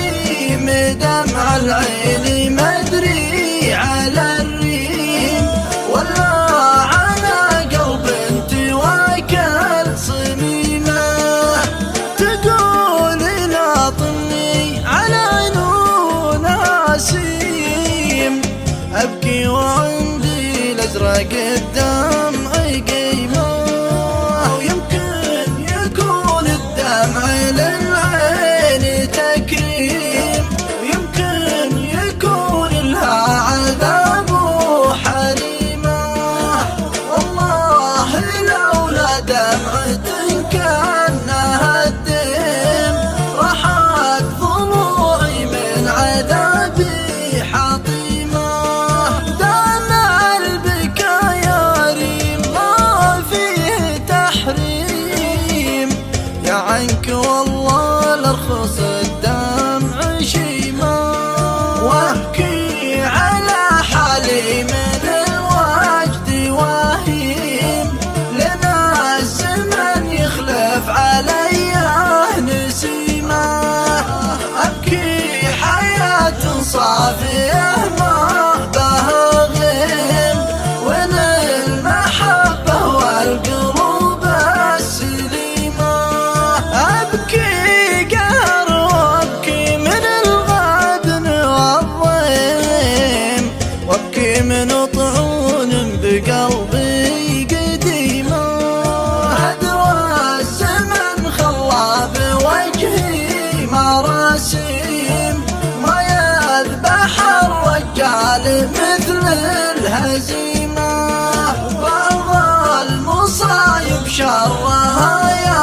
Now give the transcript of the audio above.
حليم دمع العين مدري على الريم، ولا على قلب تواكل صميمه. تقول ناطني على عينون نسيم، أبكي وعندي الأزرق الدمع قيمة. ويمكن يكون الدمع للعين تكريم، ويمكن يكون لها عذاب وحريمة. والله لولا دمعة كأنها الدم، راحت ضلوعي من عذابي حطيمة. دام البكا يا ريم ما فيه تحريم، يا عنك والله لرخص الدمع شيمة. وابكي على حالي من الوجد وهيم، لنا الزمن يخلف علي نسيمة. أبكي حياة صافية ما بها غيم، وين المحبة والقلوب السليمة. أبكي قهر وأبكي من الغدن والضيم، وأبكي من طعون بقلبي قديمة. هدوى الزمن خلى بوجهي مراسيم، ما يذبح الرجال مثل الهزيمة. بعض المصايب شرها يا